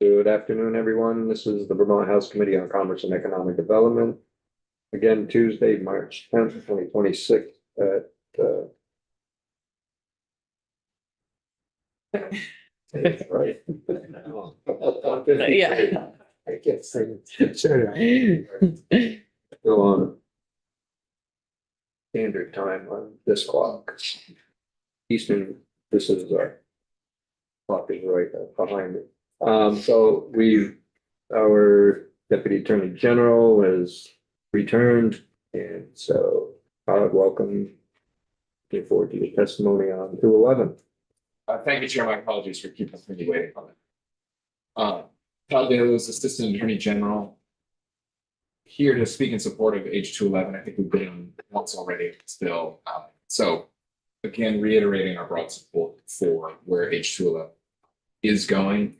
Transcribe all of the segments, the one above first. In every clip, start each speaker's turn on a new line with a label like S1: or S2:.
S1: Good afternoon, everyone. This is the Vermont House Committee on Commerce and Economic Development. Again, Tuesday, March 10th, 2026 at right.
S2: Yeah.
S1: I can't say it. Go on. Standard time on this clock. Eastern, this is our clock is right behind it. So our Deputy Attorney General has returned, and so welcome. Looking forward to your testimony on 211.
S3: Thank you, Chair. My apologies for keeping me waiting on it. Todd Dalos, Assistant Attorney General, here to speak in support of H211. I think we've been on once already still. So again, reiterating our broad support for where H211 is going,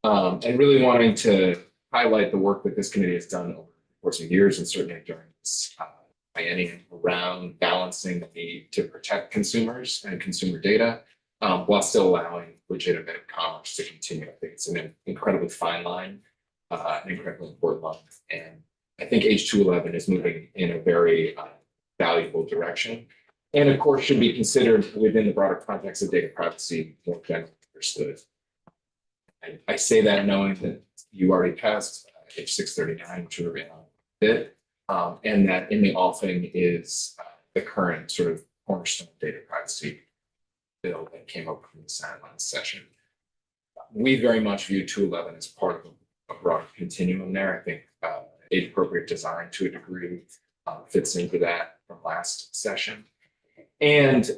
S3: and really wanting to highlight the work that this committee has done over the course of years, and certainly during this biennium, around balancing the need to protect consumers and consumer data, while still allowing legitimate commerce to continue. I think it's an incredibly fine line, an incredibly important line. And I think H211 is moving in a very valuable direction. And of course, should be considered within the broader context of data privacy, more generally understood. I say that knowing that you already passed H639, which we're in on a bit, and that in the offing is the current sort of cornerstone data privacy bill that came up from the Senate last session. We very much view 211 as part of a broader continuum there. I think age appropriate design to a degree fits into that from last session. And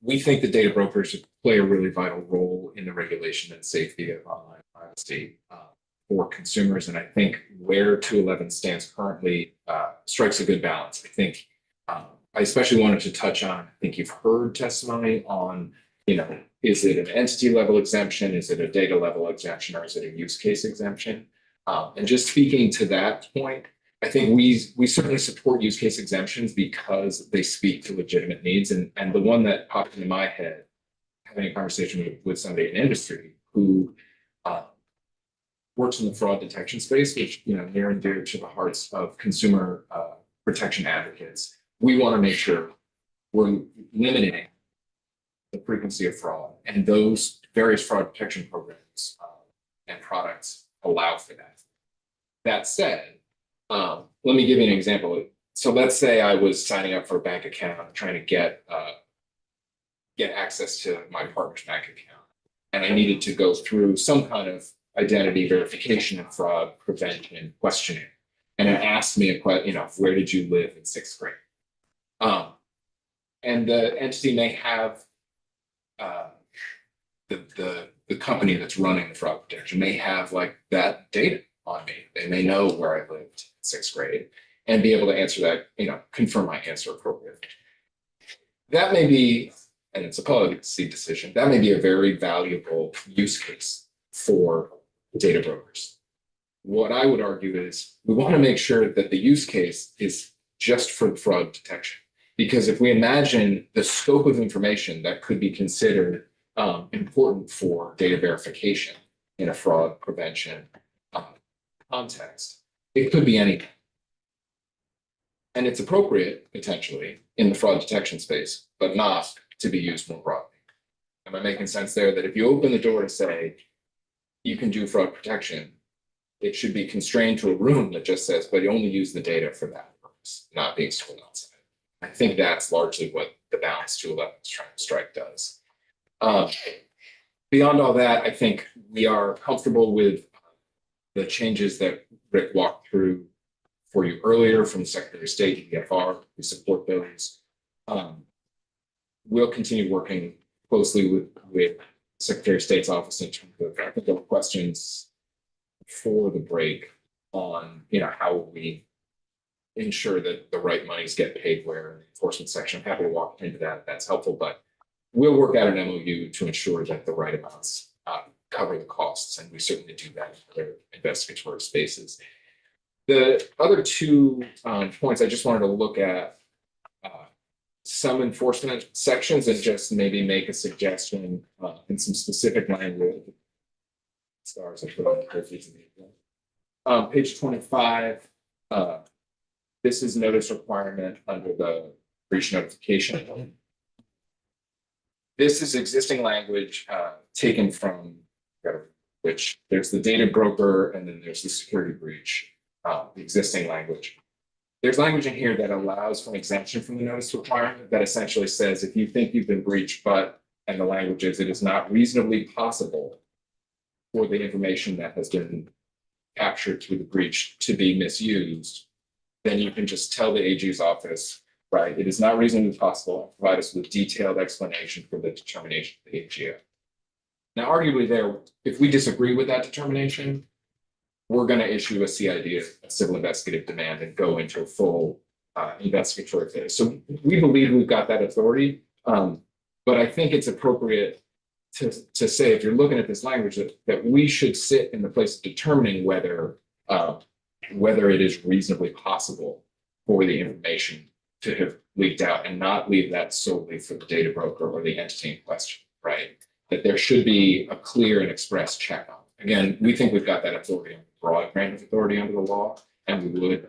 S3: we think the data brokers play a really vital role in the regulation and safety of online privacy for consumers. And I think where 211 stands currently strikes a good balance. I think I especially wanted to touch on, I think you've heard testimony on, is it an entity level exemption? Is it a data level exemption? Or is it a use case exemption? And just speaking to that point, I think we certainly support use case exemptions because they speak to legitimate needs. And the one that popped into my head, having a conversation with somebody in industry who works in the fraud detection space, which, near and dear to the hearts of consumer protection advocates. We want to make sure we're limiting the frequency of fraud, and those various fraud protection programs and products allow for that. That said, let me give you an example. So let's say I was signing up for a bank account, trying to get access to my partner's bank account, and I needed to go through some kind of identity verification and fraud prevention questionnaire. And it asked me where did you live in sixth grade? And the entity may have the company that's running the fraud protection may have like that data on me. They may know where I lived in sixth grade and be able to answer that, confirm my answer appropriately. That may be, and it's a policy decision, that may be a very valuable use case for data brokers. What I would argue is we want to make sure that the use case is just for fraud detection. Because if we imagine the scope of information that could be considered important for data verification in a fraud prevention context, it could be anything. And it's appropriate, potentially, in the fraud detection space, but not to be used more broadly. Am I making sense there? That if you open the door to say, you can do fraud protection, it should be constrained to a room that just says, but you only use the data for that purpose, not being stored outside. I think that's largely what the balance 211 is trying to strike does. Beyond all that, I think we are comfortable with the changes that Rick walked through for you earlier from the Secretary of State, EFR. We support those. We'll continue working closely with Secretary of State's office in terms of, I think, the questions for the break on, how we ensure that the right monies get paid where in the enforcement section. I'm happy to walk into that if that's helpful, but we'll work out an MOU to ensure that the right amounts cover the costs, and we certainly do that in other investigatory spaces. The other two points I just wanted to look at some enforcement sections and just maybe make a suggestion in some specific language stars. I put on the pages in the- Page 25, this is notice requirement under the breach notification. This is existing language taken from which there's the data broker and then there's the security breach, the existing language. There's language in here that allows for an exemption from the notice requirement that essentially says if you think you've been breached, and the language is it is not reasonably possible for the information that has been captured through the breach to be misused, then you can just tell the AG's office, right, it is not reasonably possible, provide us with a detailed explanation for the determination of the AGO. Now, arguably there, if we disagree with that determination, we're going to issue a CID, a civil investigative demand, and go into a full investigatory phase. So we believe we've got that authority, but I think it's appropriate to say, if you're looking at this language, that we should sit in the place of determining whether it is reasonably possible for the information to have leaked out and not leave that solely for the data broker or the entity in question, right? That there should be a clear and express check on. Again, we think we've got that authority, broad grant of authority under the law, and we would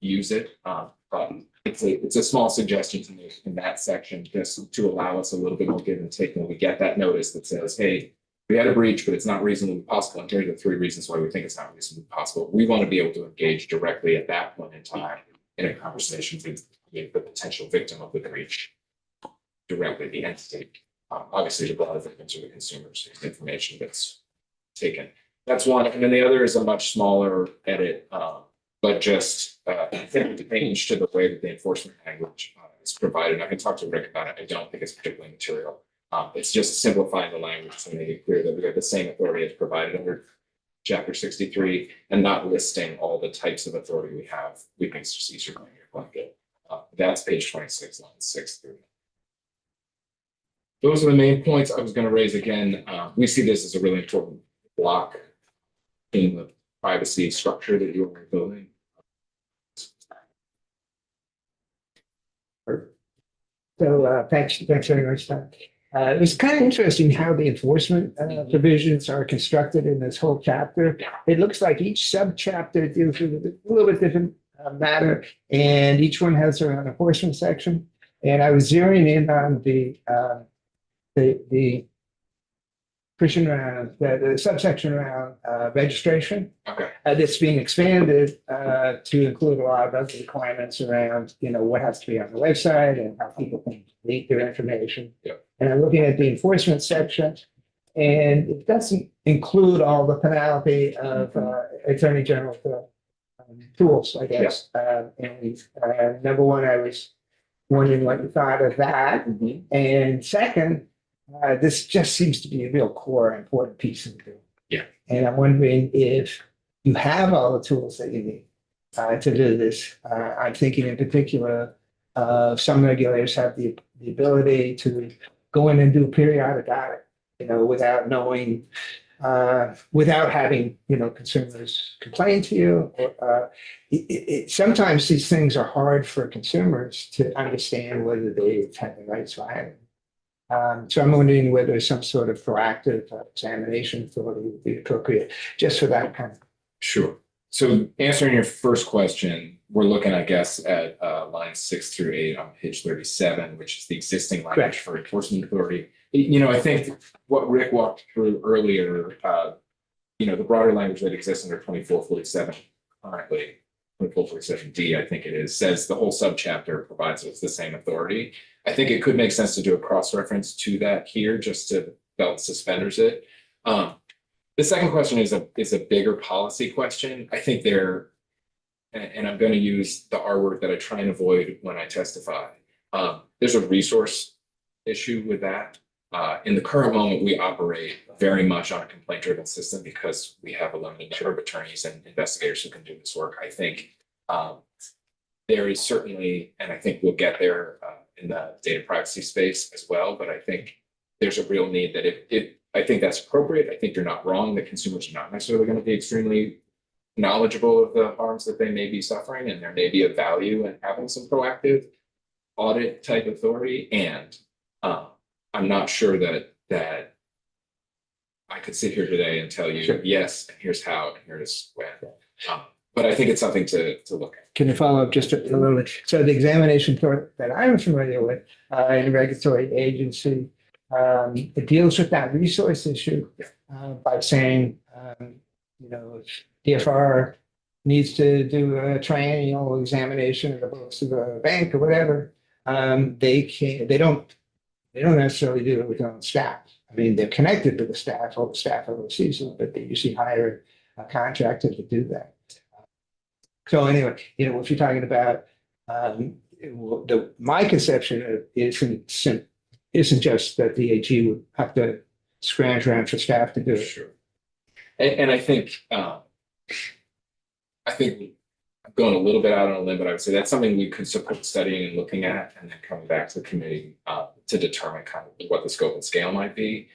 S3: use it. But it's a small suggestion to make in that section, just to allow us a little bit more give and take when we get that notice that says, hey, we had a breach, but it's not reasonably possible. And here are the 3 reasons why we think it's not reasonably possible. We want to be able to engage directly at that point in time in a conversation with the potential victim of the breach, directly the entity. Obviously, the broader victims are the consumers, the information that's taken. That's one. And then the other is a much smaller edit, but just change to the way that the enforcement language is provided. I can talk to Rick about it. I don't think it's particularly material. It's just simplifying the language to make it clear that we have the same authority as provided under Chapter 63 and not listing all the types of authority we have. We think it's just easier to blanket. That's page 26, lines 6 through. Those are the main points I was going to raise again. We see this as a really important block in the privacy structure that you're building.
S2: So thanks very much, Tom. It was kind of interesting how the enforcement provisions are constructed in this whole chapter. It looks like each subchapter deals with a little bit different matter, and each one has their own enforcement section. And I was zeroing in on the portion around the subsection around registration.
S3: Okay.
S2: That's being expanded to include a lot of other requirements around, what has to be on the website and how people can leak their information.
S3: Yep.
S2: And I'm looking at the enforcement section, and it doesn't include all the penalty of Attorney General tools, I guess. And number one, I was wondering what you thought of that. And second, this just seems to be a real core important piece of the bill.
S3: Yeah.
S2: And I'm wondering if you have all the tools that you need to do this. I'm thinking in particular, some regulators have the ability to go in and do periodic audit, without knowing, without having, consumers complain to you. Sometimes these things are hard for consumers to understand whether they have the rights violated. So I'm wondering whether some sort of proactive examination authority would be appropriate just for that kind of.
S3: Sure. So answering your first question, we're looking, I guess, at lines 6 through 8 on page 37, which is the existing language
S2: Correct.
S3: for enforcement authority. I think what Rick walked through earlier, the broader language that exists under 2447 currently, 2447D, I think it is, says the whole subchapter provides us the same authority. I think it could make sense to do a cross-reference to that here, just to belt and suspenders it. The second question is a bigger policy question. I think and I'm going to use the R word that I try and avoid when I testify. There's a resource issue with that. In the current moment, we operate very much on a complaint-driven system because we have a limited number of attorneys and investigators who can do this work. I think there is certainly, and I think we'll get there in the data privacy space as well, but I think there's a real need that I think that's appropriate. I think you're not wrong that consumers are not necessarily going to be extremely knowledgeable of the harms that they may be suffering, and there may be a value in having some proactive audit type authority. And I'm not sure that I could sit here today and tell you,
S2: Sure.
S3: yes, and here's how, and here's when. But I think it's something to look at.
S2: Can you follow up just a little bit? So the examination part that I'm familiar with, in a regulatory agency, it deals with that resource issue, by saying, if DFR needs to do a triennial examination of the books of the bank or whatever, they don't necessarily do it with their own staff. I mean, they're connected to the staff, all the staff oversees it, but they usually hire a contractor to do that. So anyway, if you're talking about, my conception of isn't just that the AG would have to scrounge around for staff to do it.
S3: Sure. And I think I'm going a little bit out on a limb, but I would say that's something we could support studying and looking at, and then coming back to the committee to determine kind of what the scope and scale might be.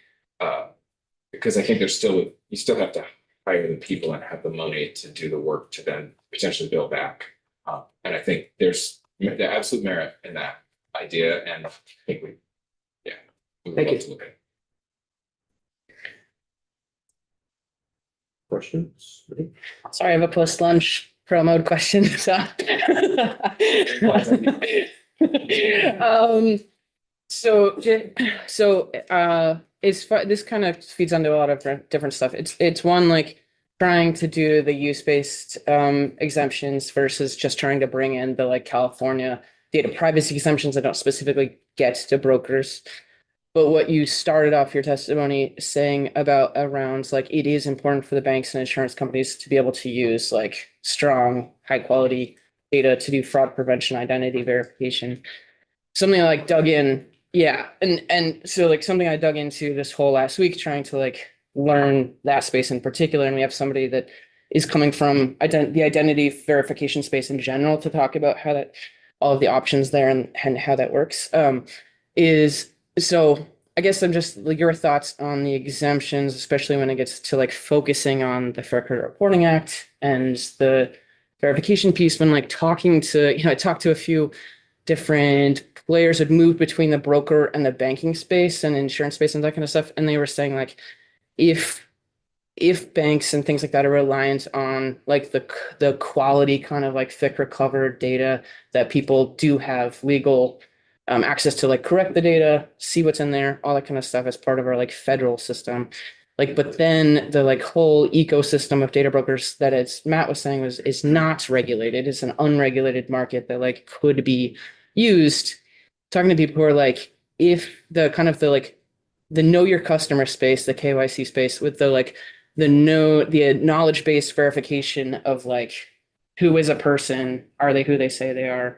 S3: Because I think you still have to hire the people and have the money to do the work to then potentially build back. And I think there's the absolute merit in that idea, and I think we would
S2: Thank
S3: love
S2: you.
S3: to look at it.
S1: Questions?
S4: Sorry, I have a post-lunch promo question, so. This kind of feeds into a lot of different stuff. It's one, like, trying to do the use-based exemptions versus just trying to bring in the like California data privacy exemptions that don't specifically get to brokers. But what you started off your testimony saying about around like it is important for the banks and insurance companies to be able to use like strong, high quality data to do fraud prevention, identity verification. Something I like dug in. Yeah. And so like something I dug into this whole last week, trying to like learn that space in particular. And we have somebody that is coming from the identity verification space in general to talk about how that all of the options there and how that works. So I guess I'm just like your thoughts on the exemptions, especially when it gets to like focusing on the Fair Credit Reporting Act and the verification piece. When like talking to, I talked to a few different players who'd moved between the broker and the banking space and insurance space and that kind of stuff. And they were saying like, if banks and things like that are reliant on like the quality kind of like FICRA covered data that people do have legal access to like correct the data, see what's in there, all that kind of stuff as part of our like federal system. Like, but then the like whole ecosystem of data brokers that as Matt was saying is not regulated. It's an unregulated market that like could be used. Talking to people who are like, if the kind of the like the know your customer space, the KYC space with the knowledge-based verification of like who is a person, are they who they say they are,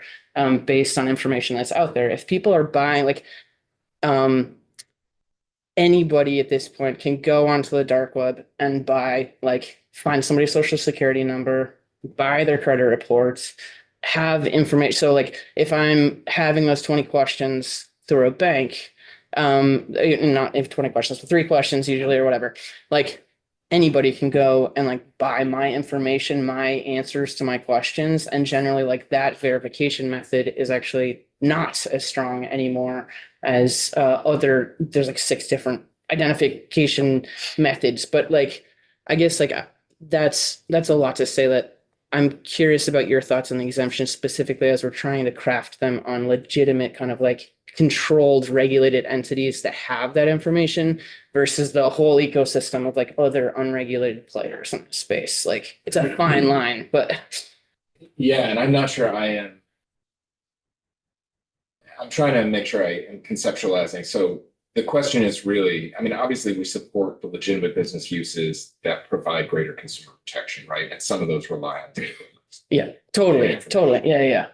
S4: based on information that's out there. If people are buying like anybody at this point can go onto the dark web and find somebody's social security number, buy their credit reports, have information. So like if I'm having those 20 questions through a bank, not if 20 questions, but 3 questions usually or whatever, like anybody can go and like buy my information, my answers to my questions. And generally like that verification method is actually not as strong anymore as there's like 6 different identification methods. But like, I guess like that's a lot to say. That I'm curious about your thoughts on the exemption specifically as we're trying to craft them on legitimate kind of like controlled regulated entities that have that information versus the whole ecosystem of like other unregulated players in the space. Like it's a fine line, but
S3: yeah, and I'm not sure I'm trying to make sure I am conceptualizing. So the question is really, I mean, obviously we support the legitimate business uses that provide greater consumer protection, right? And some of those rely on data.
S4: yeah, totally. Yeah.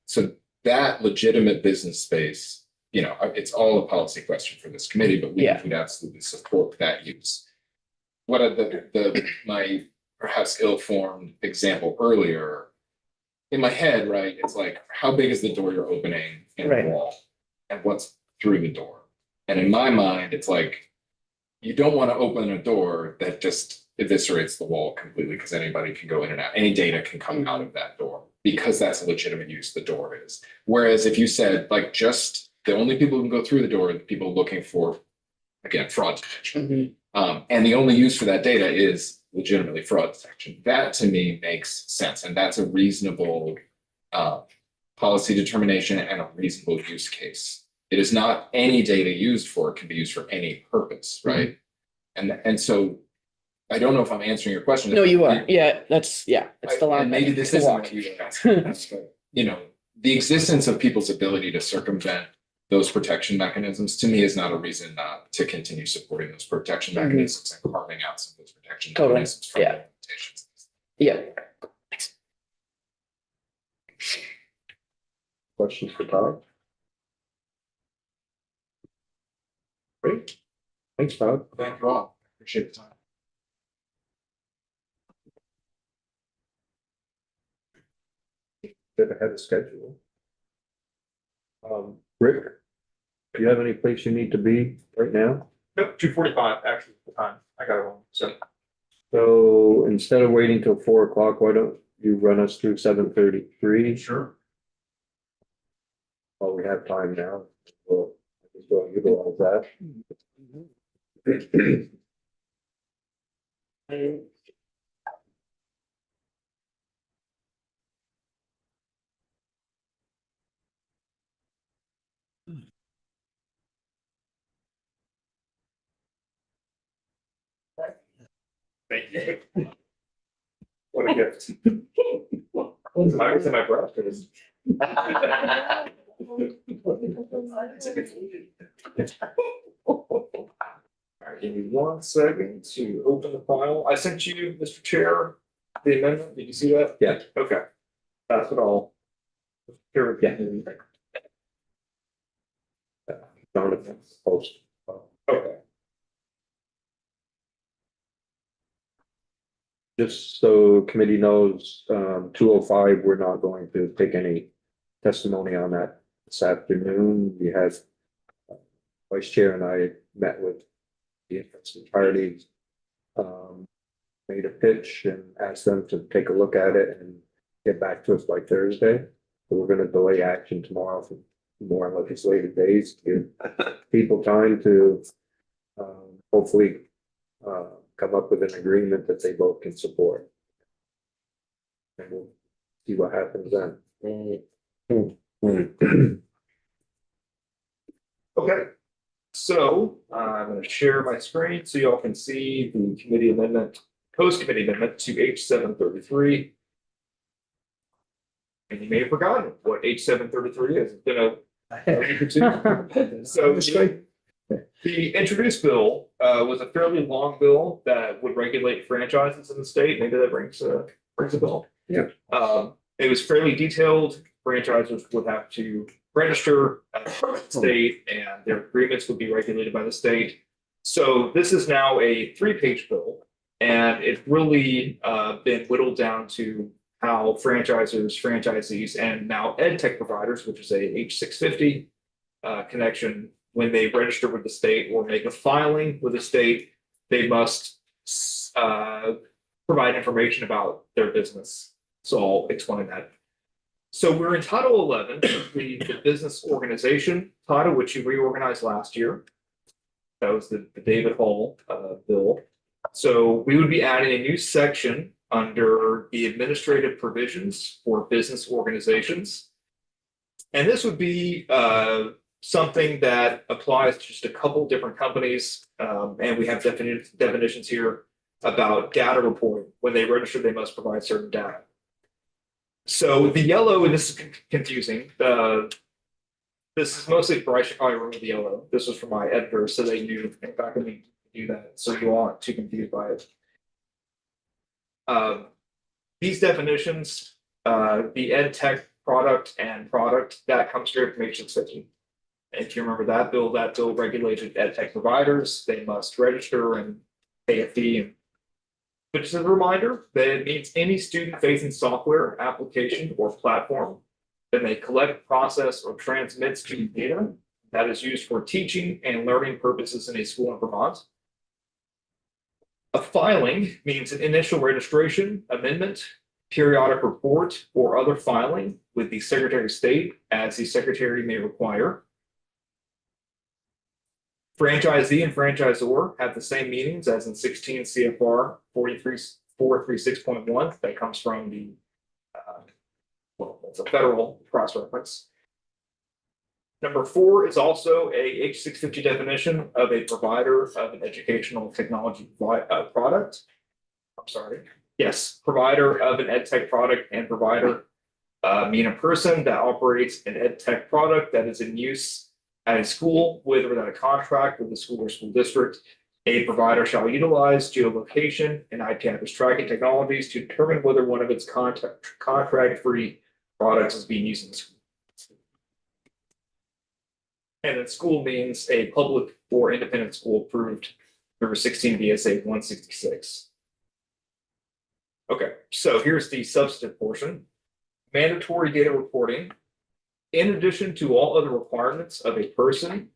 S3: So that legitimate business space, it's all a policy question for this committee, but we would absolutely support that use. What are my perhaps ill-formed example earlier in my head, right? It's like, how big is the door you're opening in the wall and what's through the door? And in my mind, it's like, you don't want to open a door that just eviscerates the wall completely because anybody can go in and out. Any data can come out of that door because that's a legitimate use the door is. Whereas if you said like just the only people who can go through the door are the people looking for, again, fraud detection. And the only use for that data is legitimately fraud detection. That to me makes sense, and that's a reasonable policy determination and a reasonable use case. It is not any data used for it can be used for any purpose, right? And so I don't know if I'm answering your question.
S4: No, you are. Yeah, that's the line.
S3: And maybe this
S4: to
S3: isn't
S4: walk.
S3: what you were asking, but, you know, the existence of people's ability to circumvent those protection mechanisms to me is not a reason not to continue supporting those protection
S4: Mhm.
S3: mechanisms and carving out some of those protection
S4: Totally.
S3: mechanisms from the
S4: Yeah.
S3: limitations.
S4: Yeah.
S1: Questions for Todd? Great. Thanks, Todd.
S3: Thank you all. Appreciate the time.
S1: Bit ahead of schedule. Rick, do you have any place you need to be right now?
S5: Nope, 2:45 actually the time. I got it wrong. So
S1: So instead of waiting till 4 o'clock, why don't you run us through 7:33?
S5: sure.
S1: While we have time now, we'll utilize that.
S5: Thank you. What a gift. It's my breath. All right, give me 1 second to open the file. I sent you, Mr. Chair, the amendment. Did you see that?
S1: Yeah.
S5: Okay. That's what I'll. Here we go.
S1: Jonathan, post.
S5: Okay.
S1: Just so committee knows, 2:05, we're not going to take any testimony on that this afternoon. We had Vice Chair and I met with the interested parties, made a pitch and asked them to take a look at it and get back to us by Thursday. So we're gonna delay action tomorrow for more legislative days, to give people time to hopefully come up with an agreement that they both can support. And we'll see what happens then.
S5: Okay, so I'm going to share my screen so y'all can see the committee amendment, post-committee amendment to H733. And you may have forgotten what H733 is. It's been a week or two. So the introduced bill was a fairly long bill that would regulate franchises in the state. Maybe that brings a bill.
S1: Yeah.
S5: It was fairly detailed. Franchisers would have to register at the state and their agreements would be regulated by the state. So this is now a 3-page bill, and it's really been whittled down to how franchisers, franchisees, and now ed tech providers, which is a H650 connection, when they register with the state or make a filing with the state, they must provide information about their business. So I'll explain that. So we're in Title 11, the business organization title, which you reorganized last year. That was the David Hall bill. So we would be adding a new section under the administrative provisions for business organizations. And this would be something that applies to just a couple different companies. And we have definitions here about data reporting. When they register, they must provide certain data. So the yellow, and this is confusing. This is mostly for, I should probably remove the yellow. This was from my editor, so they knew in fact I need to do that. So you aren't too confused by it. These definitions, the ed tech product and product, that comes straight from H650. If you remember that bill regulated ed tech providers. They must register and pay a fee. But just as a reminder, that it means any student-facing software, application, or platform that may collect, process, or transmit student data that is used for teaching and learning purposes in a school in Vermont. A filing means an initial registration, amendment, periodic report, or other filing with the Secretary of State as the Secretary may require. Franchisee and franchisor have the same meanings as in 16 CFR 43436.1. That comes from the, well, it's a federal cross reference. Number 4 is a H650 definition of a provider of an educational technology product. I'm sorry. Yes, provider of an ed tech product, and provider mean a person that operates an ed tech product that is in use at a school with or without a contract with the school or school district. A provider shall utilize geolocation and IP address tracking technologies to determine whether one of its contract-free products is being used in the school. And then school means a public or independent school approved through 16 VSA 166. Okay, so here's the substantive portion. Mandatory data reporting. In addition to all other requirements of a person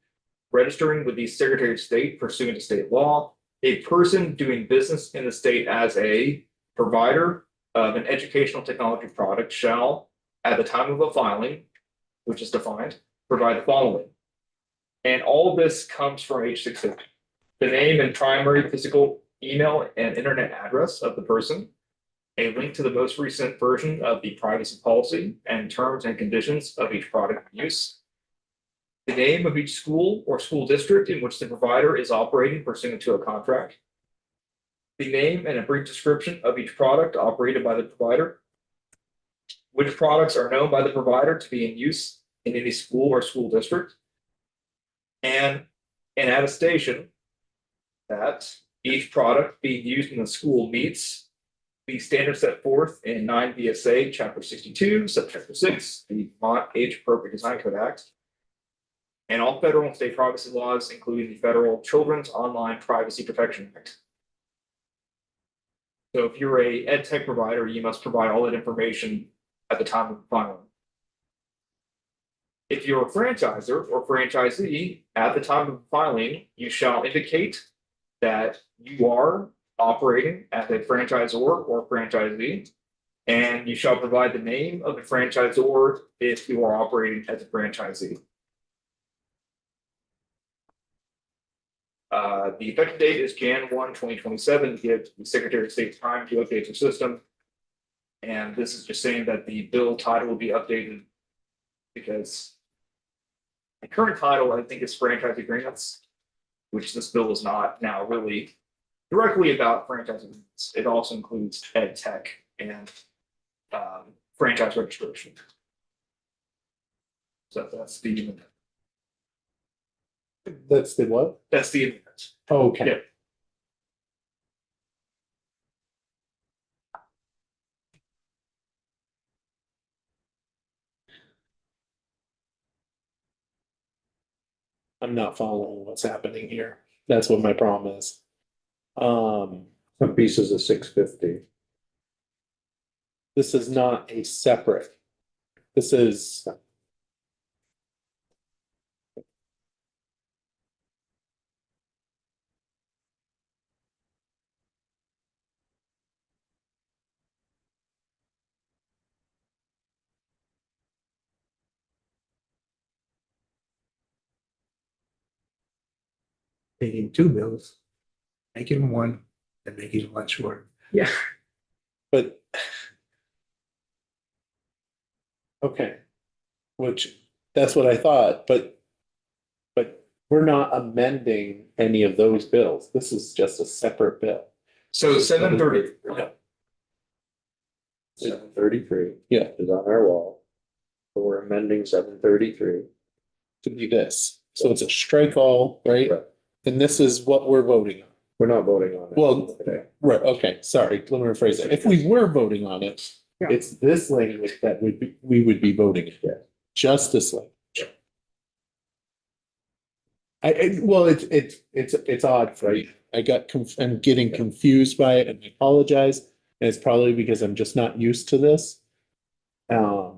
S5: registering with the Secretary of State pursuant to state law, a person doing business in the state as a provider of an educational technology product shall, at the time of a filing, which is defined, provide the following. And all of this comes from H650. The name and primary physical email and internet address of the person, a link to the most recent version of the privacy policy and terms and conditions of each product use, the name of each school or school district in which the provider is operating pursuant to a contract, the name and a brief description of each product operated by the provider, which products are known by the provider to be in use in any school or school district, and an attestation that each product being used in the school meets the standards set forth in 9 VSA Chapter 62, Subchapter 6, the Vermont Age Appropriate Design Code Act, and all federal and state privacy laws, including the Federal Children's Online Privacy Protection Act. So if you're a ed tech provider, you must provide all that information at the time of filing. If you're a franchisor or franchisee, at the time of filing, you shall indicate that you are operating as a franchisor or franchisee, and you shall provide the name of the franchisor if you are operating as a franchisee. The effective date is Jan 1, 2027, to give the Secretary of State time to update the system. And this is just saying that the bill title will be updated because the current title, I think, is franchise agreements, which this bill is not now really directly about franchise agreements. It also includes ed tech and franchise registration. So that's the amendment.
S6: That's the what?
S5: That's the amendment.
S6: Okay.
S5: Yeah.
S6: I'm not following what's happening here. That's what my problem is.
S1: Some pieces of 650.
S6: This is not a separate. This is.
S2: Making 2 bills, making 1, and making 1 short.
S4: Yeah.
S6: But. Okay. Which, that's what I thought, but. We're not amending any of those bills. This is just a separate bill.
S5: So 730.
S1: 733.
S6: Yeah.
S1: Is on our wall. So we're amending 733.
S6: To be this. So it's a strike all, right?
S1: Right.
S6: And this is what we're voting on.
S1: We're not voting on it.
S6: Well,
S1: today.
S6: Right, okay, sorry, let me rephrase it. If we were voting on it,
S4: Yeah.
S6: it's this language that we would be voting.
S1: Yeah.
S6: Just this language. Well, it's odd for me. I'm getting confused by it and I apologize. And it's probably because I'm just not used to this. I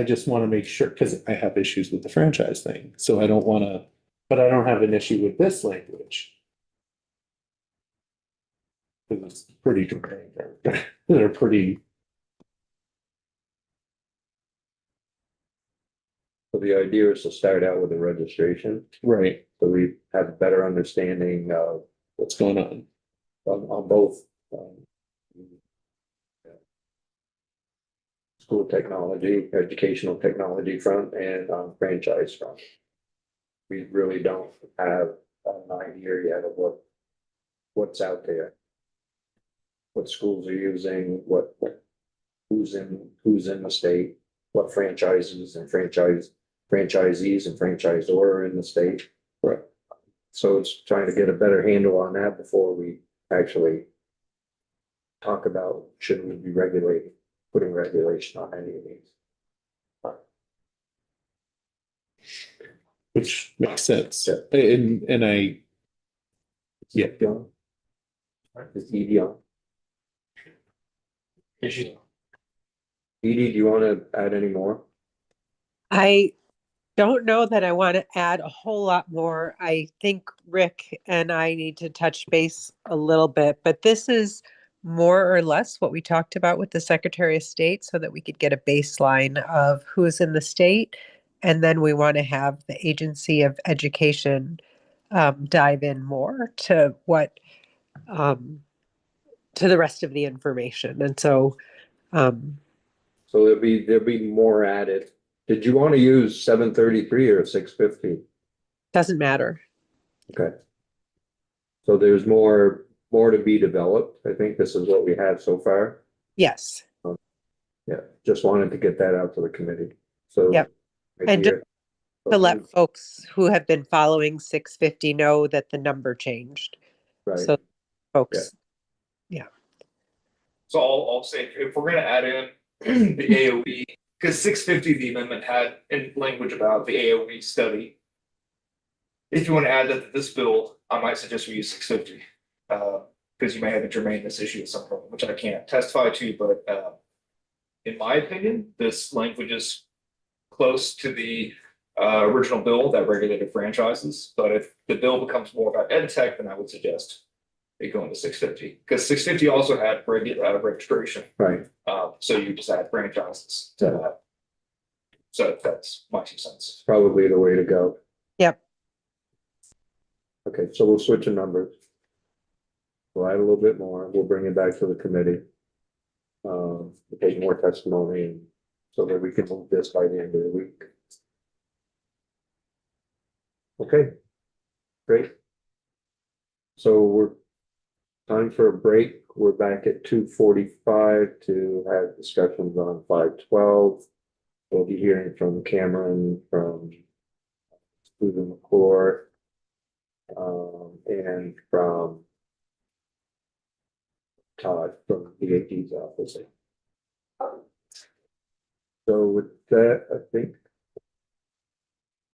S6: just want to make sure, because I have issues with the franchise thing, so I don't want to, but I don't have an issue with this language. Because it's pretty dramatic. They're pretty,
S1: So the idea is to start out with a registration,
S6: Right,
S1: so we have a better understanding of
S6: what's going on?
S1: on both. School technology, educational technology front and on franchise front. We really don't have an idea yet of what's out there. What schools are using, who's in the state, what franchises and franchisees and franchisor are in the state.
S6: Right.
S1: So it's trying to get a better handle on that before we actually talk about, should we be putting regulation on any of these.
S6: Which makes sense.
S1: Yeah.
S6: And I, yeah,
S1: John? Is Edie on?
S5: Issue.
S1: Edie, do you want to add any more?
S7: I don't know that I want to add a whole lot more. I think Rick and I need to touch base a little bit, but this is more or less what we talked about with the Secretary of State so that we could get a baseline of who's in the state. And then we want to have the Agency of Education dive in more to to the rest of the information. And so,
S1: So there'll be more added. Did you want to use 733 or 650?
S7: doesn't matter.
S1: Okay. So there's more to be developed. I think this is what we have so far.
S7: Yes.
S1: Yeah, just wanted to get that out to the committee. So.
S7: Yep. And
S1: idea-
S7: To let folks who have been following 650 know that the number changed.
S1: Right,
S7: So folks,
S5: So I'll say, if we're gonna add in the AOE, because 650, the amendment had in language about the AOE study. If you want to add that to this bill, I might suggest we use 650. Because you may have a germaneness issue at some point, which I can't testify to, but in my opinion, this language is close to the original bill that regulated franchises. But if the bill becomes more about ed tech, then I would suggest they go into 650, because 650 also had registration.
S1: right.
S5: So you just add franchises to that. So that's my 2 cents.
S1: Probably the way to go.
S7: Yep.
S1: Okay, so we'll switch the numbers. We'll add a little bit more. We'll bring it back to the committee. We'll take more testimony and so that we can move this by the end of the week. Okay, great. So we're time for a break. We're back at 2:45 to have discussions on 512. We'll be hearing from Cameron, from Susan McClure, and from Todd from the AD's office. So with that,